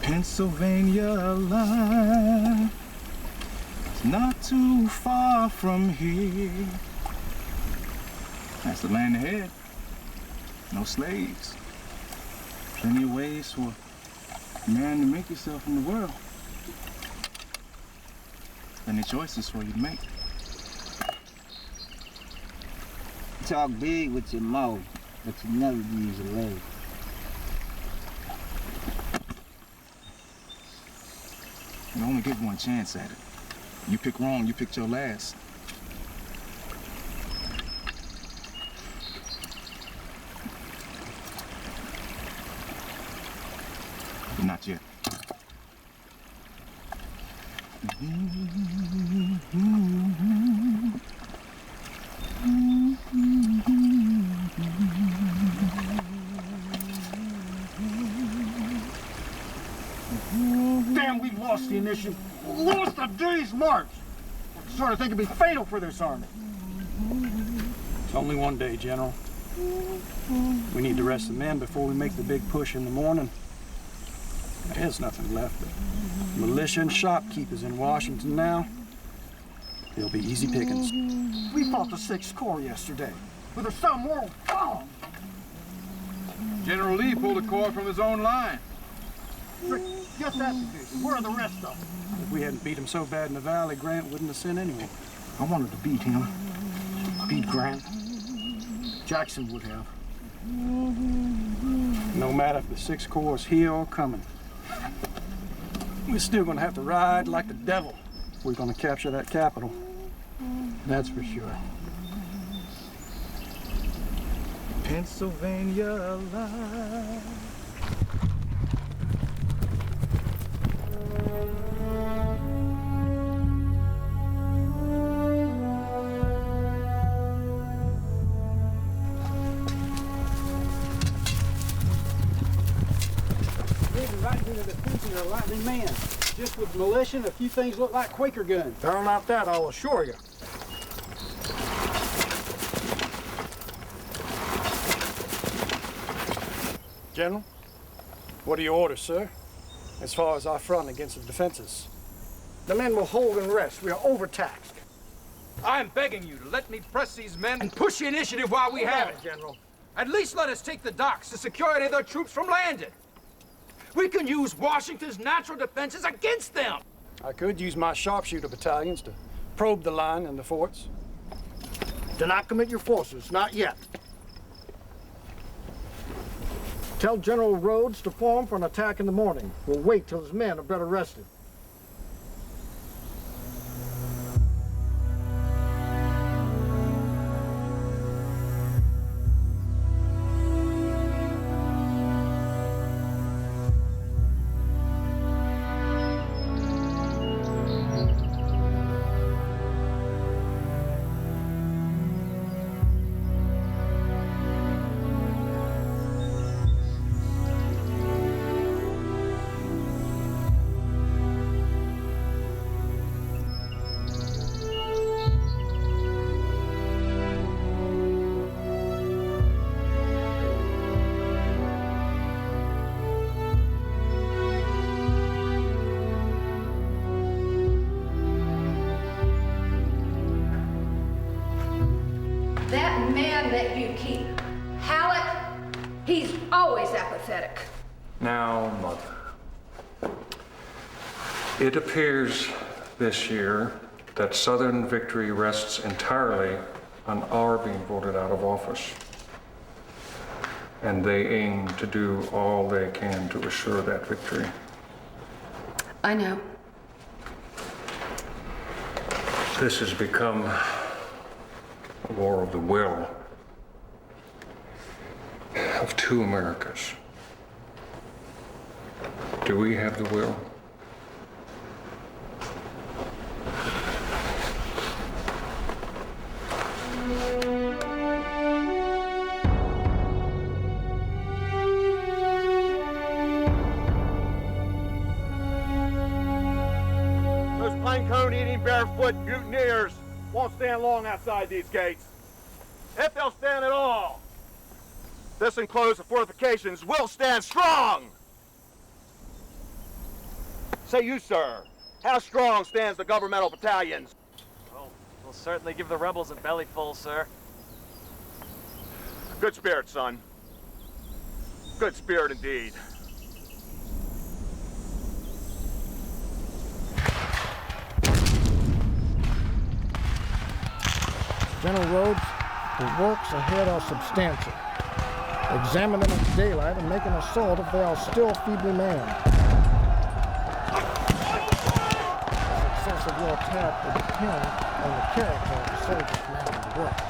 Pennsylvania line, it's not too far from here. That's the land ahead. No slaves. Plenty of ways for a man to make yourself in the world. Plenty of choices for you to make. You talk big with your mouth, but you never use your leg. You only get one chance at it. You pick wrong, you picked your last. But not yet. Damn, we've lost the initiative. Lost a day's march. I sort of think it'd be fatal for this army. It's only one day, General. We need to rest the men before we make the big push in the morning. There's nothing left but militia and shopkeepers in Washington now. They'll be easy pickings. We fought the 6th Corps yesterday. But there's some more wrong. General Lee pulled a corps from his own line. Just that division. Where are the rest of them? If we hadn't beat him so bad in the valley, Grant wouldn't have sent anyone. I wanted to beat him. Beat Grant. Jackson would have. No matter if the 6th Corps is here or coming. We're still gonna have to ride like the devil if we're gonna capture that capital. That's for sure. Pennsylvania alive. Right into the defense of a lightning man. Just with militia and a few things look like Quaker guns. Darn out that, I'll assure you. General, what are your orders, sir? As far as our front against the defenses? The men will hold and rest. We are overtaxed. I'm begging you to let me press these men and push the initiative while we have it. General. At least let us take the docks to secure any of their troops from landing. We can use Washington's natural defenses against them. I could use my sharpshooter battalions to probe the line and the forts. Do not commit your forces, not yet. Tell General Rhodes to form for an attack in the morning. We'll wait till his men are better rested. That man that you keep, Halleck, he's always apathetic. Now, Mother, it appears this year that Southern victory rests entirely on our being voted out of office. And they aim to do all they can to assure that victory. I know. This has become a war of the will of two Americas. Do we have the will? Those planecone-eating, barefoot mutineers won't stand long outside these gates. If they'll stand at all, this enclosed fortifications will stand strong. say you, sir. How strong stands the governmental battalions? Well, we'll certainly give the rebels a bellyful, sir. Good spirit, son. Good spirit indeed. General Rhodes, the works ahead are substantial. Examine them in daylight and make an assault if they are still feebly manned. The success of your attack will depend on the character of the soldiers manning the works.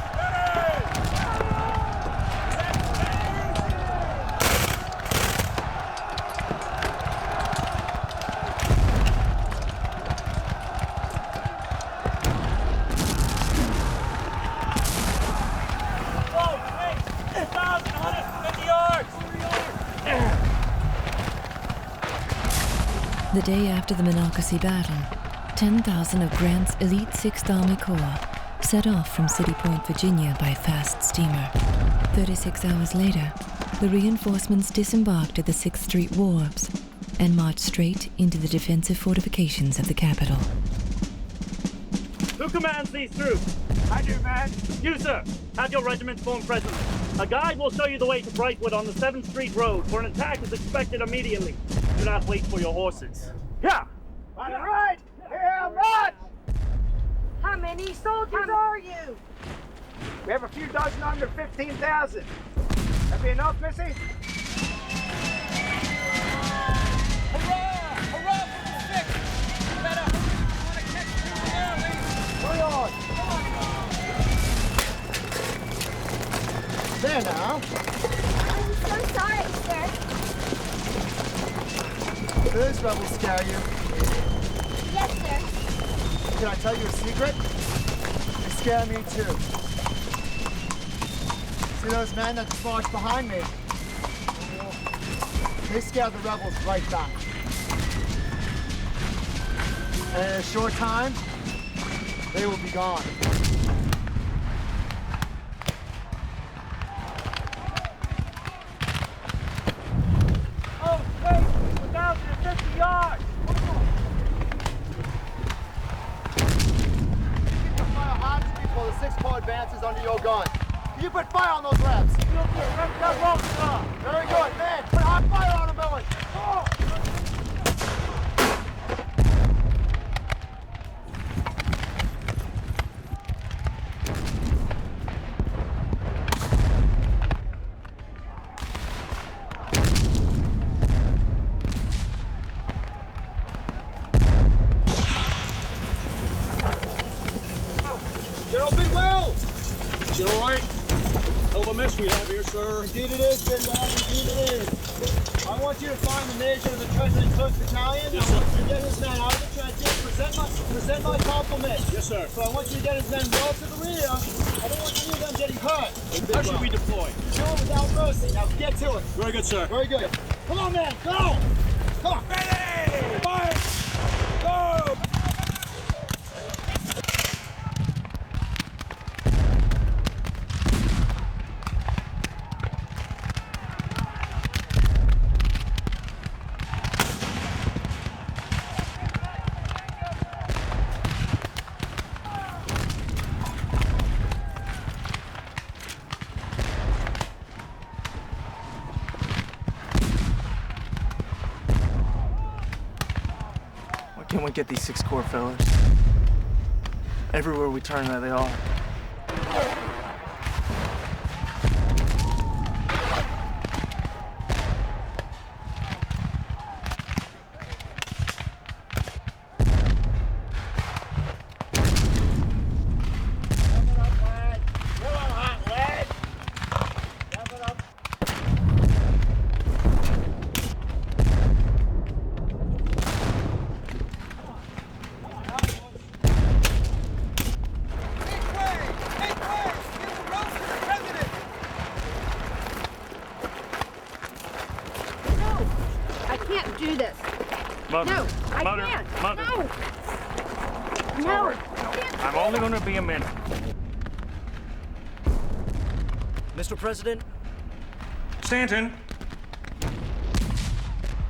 The day after the Monocacy battle, 10,000 of Grant's elite 6th Army Corps set off from City Point, Virginia by fast steamer. 36 hours later, the reinforcements disembarked at the 6th Street wharves and marched straight into the defensive fortifications of the capital. Who commands these troops? I do, man. You, sir. Have your regiment form presently. A guide will show you the way to Brightwood on the 7th Street Road, for an attack is expected immediately. Do not wait for your horses. Yeah! On the right! Here, march! How many soldiers are you? We have a few dozen under 15,000. That be enough, Missy? Hurrah! Hurrah for the 6th! You better want to catch too early. Hurry on! There now. I'm so sorry, sir. Do those rebels scare you? Yes, sir. Can I tell you a secret? They scare me too. See those men that just marched behind me? They scared the rebels right back. And in a short time, they will be gone. Oh, wait! 1,050 yards! Keep the fire hot while the 6th Corps advances under your gun. You put fire on those reps. Very good, man. Put hot fire on them, Billy. Oh. General Bidwell! Is it all right? Hell of a mess we have here, sir. Indeed it is, Bidwell. Indeed it is. I want you to find the major of the Treasury Coast Battalion. Yes, I want you to get his men out of the trenches. Present my compliments. Yes, sir. So I want you to get his men well to the rear. I don't want any of them getting hurt. How should we deploy? Kill them without mercy. Now get to it. Very good, sir. Very good. Come on, man. Go! Come on. Ready! Fire! Go! Can't we get these 6th Corps fellas? Everywhere we turn, there they are. Do this. Mother. No, I Mother. can't. Mother. No. It's No. all right. I'm only going to be a minute. Mr. President? Stanton!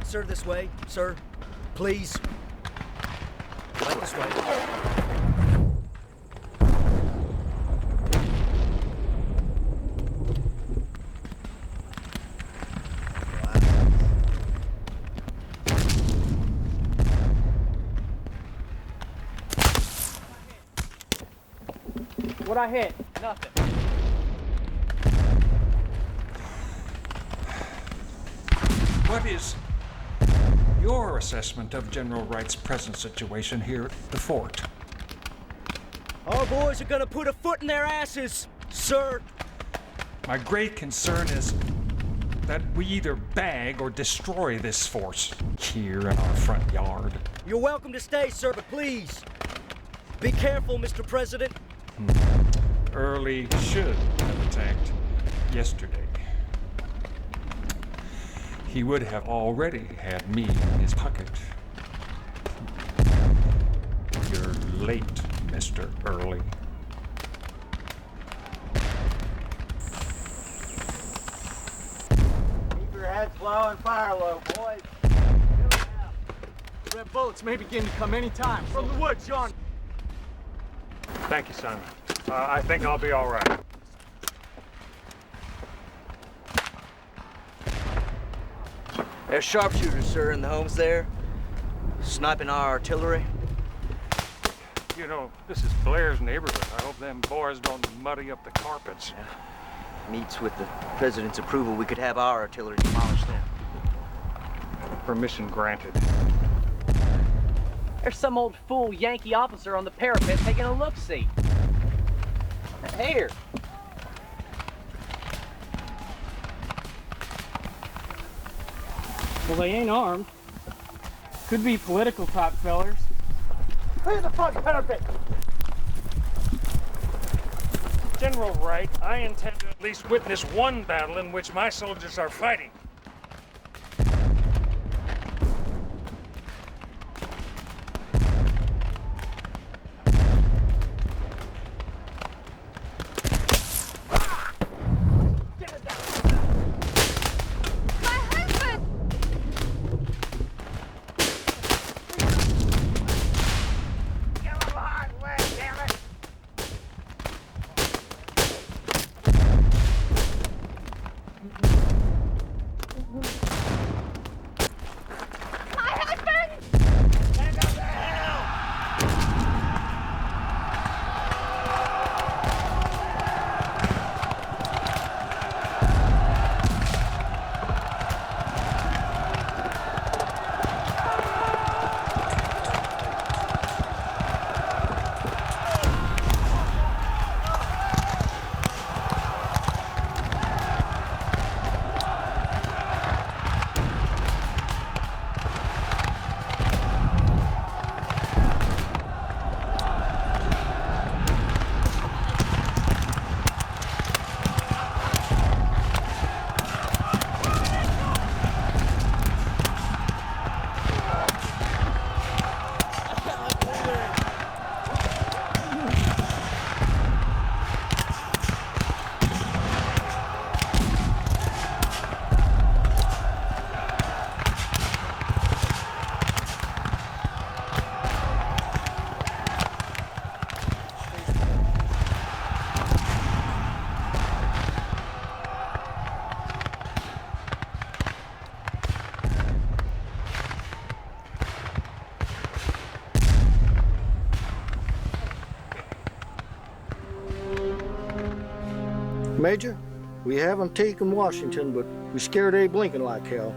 Sir, this way. Sir, please. Right this way. What'd I hit? Nothing. What is your assessment of General Wright's present situation here at the fort? Our boys are gonna put a foot in their asses, sir. My great concern is that we either bag or destroy this force here in our front yard. You're welcome to stay, sir, but please, be careful, Mr. President. Early should have attacked yesterday. He would have already had me in his pocket. You're late, Mr. Early. Keep your heads low and fire low, boys. Red bullets may begin to come any time. From the woods, John. Thank you, son. I think I'll be all right. There's sharpshooters, sir, in the homes there, sniping our artillery. You know, this is Blair's neighborhood. I hope them boys don't muddy up the carpets. Meets with the president's approval, we could have our artillery demolish them. Permission granted. There's some old fool Yankee officer on the parapet taking a look-see. Here. Well, they ain't armed. Could be political type fellers. Clear the front parapet! General Wright, I intend to at least witness one battle in which my soldiers are fighting. Major, we haven't taken Washington, but we scared Abe Lincoln like hell.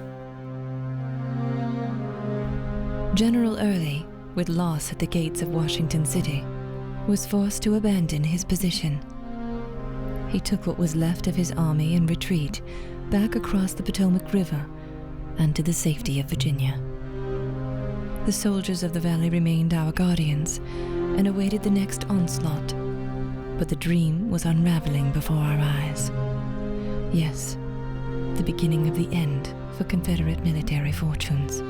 General Early, with loss at the gates of Washington City, was forced to abandon his position. He took what was left of his army in retreat back across the Potomac River and to the safety of Virginia. The soldiers of the valley remained our guardians and awaited the next onslaught, but the dream was unraveling before our eyes. Yes, the beginning of the end for Confederate military fortunes.